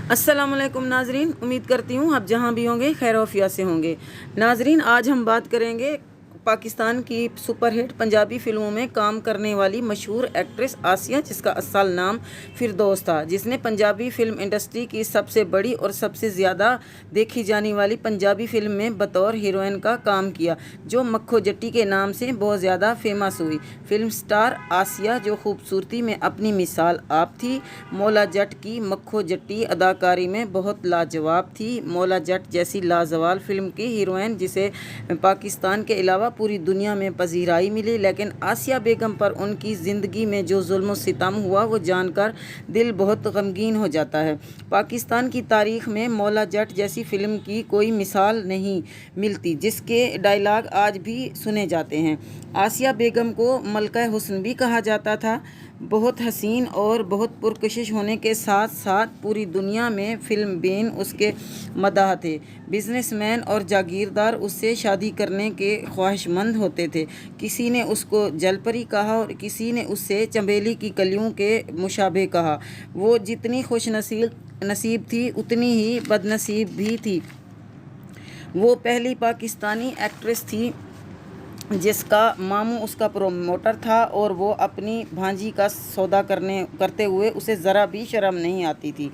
अस्सलाम वालेकुम नाजरीन, उम्मीद करती हूँ आप जहाँ भी होंगे खैर वफिया से होंगे। नाजरीन, आज हम बात करेंगे पाकिस्तान की सुपरहिट पंजाबी फिल्मों में काम करने वाली मशहूर एक्ट्रेस आसिया, जिसका असल नाम फिरदौस था, जिसने पंजाबी फिल्म इंडस्ट्री की सबसे बड़ी और सबसे ज़्यादा देखी जाने वाली पंजाबी फिल्म में बतौर हीरोइन का काम किया, जो मक्खो जट्टी के नाम से बहुत ज़्यादा फेमस हुई। फिल्म स्टार आसिया, जो खूबसूरती में अपनी मिसाल आप थी, मौला जट की मक्खो जट्टी अदाकारी में बहुत लाजवाब थी। मौला जट जैसी लाजवाब फिल्म की हीरोइन जिसे पाकिस्तान के अलावा पूरी दुनिया में पजीराई मिली, लेकिन आसिया बेगम पर उनकी ज़िंदगी में जो जुल्म सितम हुआ वो जानकर दिल बहुत गमगीन हो जाता है। पाकिस्तान की तारीख़ में मौला जट जैसी फ़िल्म की कोई मिसाल नहीं मिलती, जिसके डायलॉग आज भी सुने जाते हैं। आसिया बेगम को मलका हुस्न भी कहा जाता था। बहुत हसीन और बहुत पुरकशिश होने के साथ साथ पूरी दुनिया में फिल्म बेन उसके मदाह थे। बिजनेसमैन और जागीरदार उससे शादी करने के ख्वाहिशमंद होते थे। किसी ने उसको जलपरी कहा और किसी ने उससे चंबेली की कलियों के मुशाबे कहा। वो जितनी खुश नसीब थी उतनी ही बदनसीब भी थी। वो पहली पाकिस्तानी एक्ट्रेस थी जिसका मामू उसका प्रोमोटर था और वो अपनी भांजी का सौदा करते हुए उसे ज़रा भी शर्म नहीं आती थी।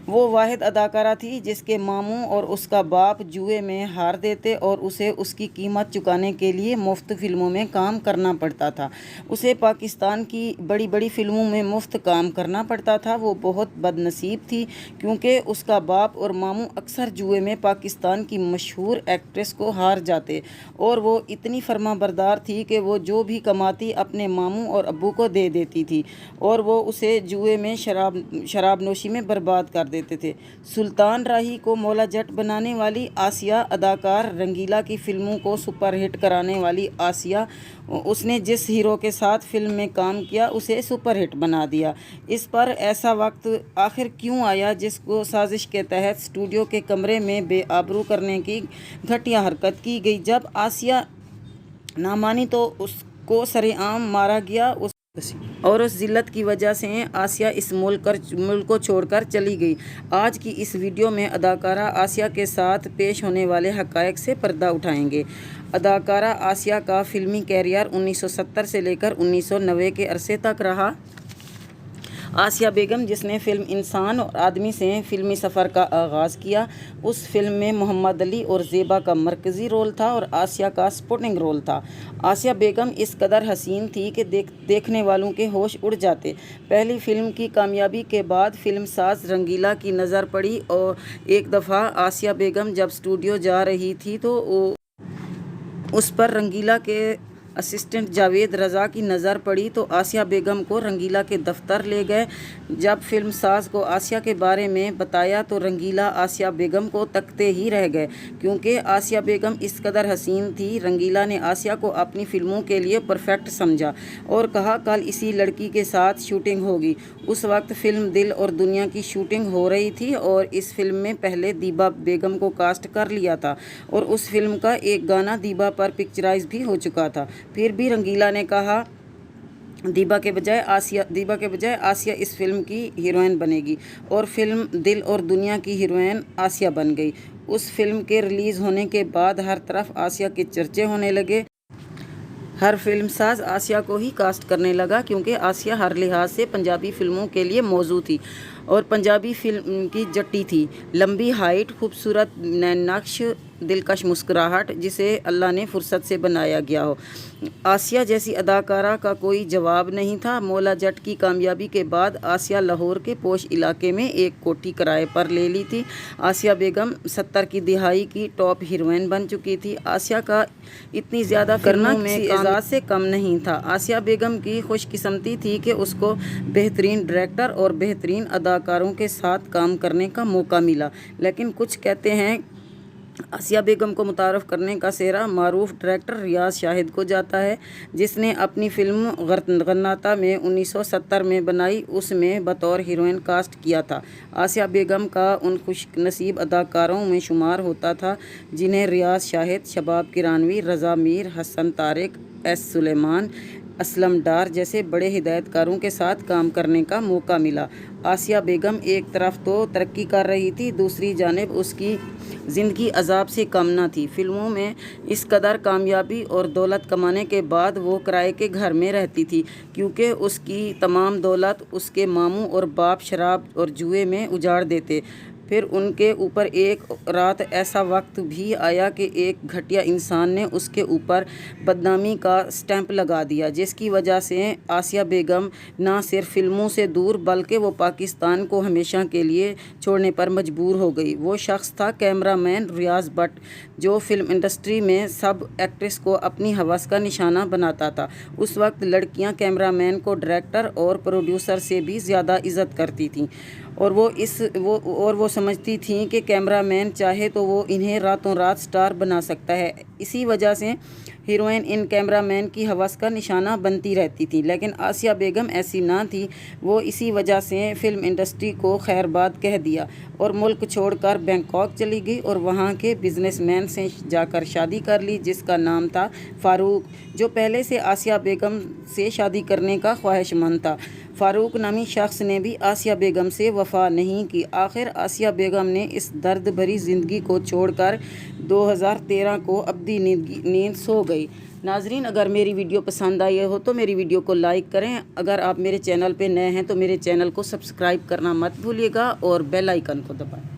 वो वाहिद अदाकारा थी जिसके मामू और उसका बाप जुए में हार देते और उसे उसकी कीमत चुकाने के लिए मुफ्त फिल्मों में काम करना पड़ता था। उसे पाकिस्तान की बड़ी बड़ी फिल्मों में मुफ्त काम करना पड़ता था। वो बहुत बदनसीब थी क्योंकि उसका बाप और मामू अक्सर जुए में पाकिस्तान की मशहूर एक्ट्रेस को हार जाते और वो इतनी फर्माबरदार थी कि वो जो भी कमाती अपने मामू और अब्बू को दे देती थी और वो उसे जुए में शराब नोशी में बर्बाद कर देते थे। सुल्तान राही को मौला जट बनाने वाली आसिया, अदाकार रंगीला की फिल्मों को सुपरहिट कराने वाली आसिया, उसने जिस हीरो के साथ फिल्म में काम किया उसे सुपरहिट बना दिया। इस पर ऐसा वक्त आखिर क्यों आया जिसको साजिश के तहत स्टूडियो के कमरे में बेआबरू करने की घटिया हरकत की गई। जब आसिया ना मानी तो उसको सरेआम मारा गया और उस जिल्लत की वजह से आसिया इस मुल्क को छोड़कर चली गई। आज की इस वीडियो में अदाकारा आसिया के साथ पेश होने वाले हक़ाइक़ से पर्दा उठाएंगे। अदाकारा आसिया का फिल्मी कैरियर 1970 से लेकर 1990 के अरसे तक रहा। आसिया बेगम, जिसने फिल्म इंसान और आदमी से फिल्मी सफ़र का आगाज़ किया, उस फिल्म में मोहम्मद अली और ज़ेबा का मरकज़ी रोल था और आसिया का सपोर्टिंग रोल था। आसिया बेगम इस कदर हसीन थी कि देखने वालों के होश उड़ जाते। पहली फिल्म की कामयाबी के बाद फिल्म साज रंगीला की नज़र पड़ी और एक दफ़ा आसिया बेगम जब स्टूडियो जा रही थी तो उस पर रंगीला के असिस्टेंट जावेद रज़ा की नज़र पड़ी तो आसिया बेगम को रंगीला के दफ्तर ले गए। जब फिल्म साज को आसिया के बारे में बताया तो रंगीला आसिया बेगम को तकते ही रह गए क्योंकि आसिया बेगम इस कदर हसीन थी। रंगीला ने आसिया को अपनी फ़िल्मों के लिए परफेक्ट समझा और कहा कल इसी लड़की के साथ शूटिंग होगी। उस वक्त फ़िल्म दिल और दुनिया की शूटिंग हो रही थी और इस फिल्म में पहले दीबा बेगम को कास्ट कर लिया था और उस फिल्म का एक गाना दीबा पर पिक्चराइज भी हो चुका था। फिर भी रंगीला ने कहा दीबा के बजाय आसिया इस फिल्म की हीरोइन बनेगी और फिल्म दिल और दुनिया की हीरोइन आसिया बन गई। उस फिल्म के रिलीज़ होने के बाद हर तरफ आसिया के चर्चे होने लगे। हर फिल्म साज आसिया को ही कास्ट करने लगा क्योंकि आसिया हर लिहाज से पंजाबी फिल्मों के लिए मौजू थी और पंजाबी फिल्म की जट्टी थी। लंबी हाइट, खूबसूरत नैननक्श, दिलकश मुस्कुराहट, जिसे अल्लाह ने फुर्सत से बनाया गया हो। आसिया जैसी अदाकारा का कोई जवाब नहीं था। मौला जट की कामयाबी के बाद आसिया लाहौर के पोश इलाके में एक कोठी किराए पर ले ली थी। आसिया बेगम 70 की दिहाई की टॉप हीरोइन बन चुकी थी। आसिया का इतनी ज़्यादा करना में एजाज़ से कम नहीं था। आसिया बेगम की खुशकिस्मती थी कि उसको बेहतरीन डायरेक्टर और बेहतरीन अदाकारों के साथ काम करने का मौका मिला, लेकिन कुछ कहते हैं आसिया बेगम को मुतारफ़ करने का सेहरा मारूफ डायरेक्टर रियाज शाहिद को जाता है, जिसने अपनी फिल्म गन्नाता में 1970 में बनाई, उसमें बतौर हीरोइन कास्ट किया था। आसिया बेगम का उन खुशनसीब अदाकारों में शुमार होता था जिन्हें रियाज शाहिद, शबाब किरानवी, रज़ा मीर, हसन तारिक, एस सुलेमान, असलम डार जैसे बड़े हिदायतकारों के साथ काम करने का मौका मिला। آسیہ بیگم ایک طرف تو ترقی کر رہی تھی، دوسری جانب اس کی زندگی عذاب سے کم نہ تھی۔ فلموں میں اس قدر کامیابی اور دولت کمانے کے بعد وہ کرائے کے گھر میں رہتی تھی، کیونکہ اس کی تمام دولت اس کے ماموں اور باپ شراب اور جوئے میں اجاڑ دیتے۔ پھر ان کے اوپر ایک رات ایسا وقت بھی آیا کہ ایک گھٹیا انسان نے اس کے اوپر بدنامی کا اسٹیمپ لگا دیا، جس کی وجہ سے آسیہ بیگم نہ صرف فلموں سے دور بلکہ وہ پاکستان کو ہمیشہ کے لیے چھوڑنے پر مجبور ہو گئی۔ وہ شخص تھا کیمرہ مین ریاض بٹ، جو فلم انڈسٹری میں سب ایکٹریس کو اپنی ہوس کا نشانہ بناتا تھا۔ اس وقت لڑکیاں کیمرہ مین کو ڈائریکٹر اور پروڈیوسر سے بھی زیادہ عزت کرتی تھیں، اور وہ سمجھتی تھیں کہ کیمرہ مین چاہے تو وہ انہیں راتوں رات سٹار بنا سکتا ہے۔ اسی وجہ سے ہیروئن ان کیمرہ مین کی ہوس کا نشانہ بنتی رہتی تھی، لیکن آسیہ بیگم ایسی نہ تھی۔ وہ اسی وجہ سے فلم انڈسٹری کو خیر باد کہہ دیا اور ملک چھوڑ کر بینکاک چلی گئی اور وہاں کے بزنس مین سے جا کر شادی کر لی، جس کا نام تھا فاروق، جو پہلے سے آسیہ بیگم سے شادی کرنے کا خواہش مند تھا۔ فاروق نامی شخص نے بھی آسیہ بیگم سے وفا نہیں کی۔ آخر آسیہ بیگم نے اس درد بھری زندگی کو چھوڑ کر 2013 کو ابدی نیند سو گئی۔ ناظرین، اگر میری ویڈیو پسند آئی ہو تو میری ویڈیو کو لائک کریں۔ اگر آپ میرے چینل پہ نئے ہیں تو میرے چینل کو سبسکرائب کرنا مت بھولیے گا اور بیل آئیکن کو دبائیں۔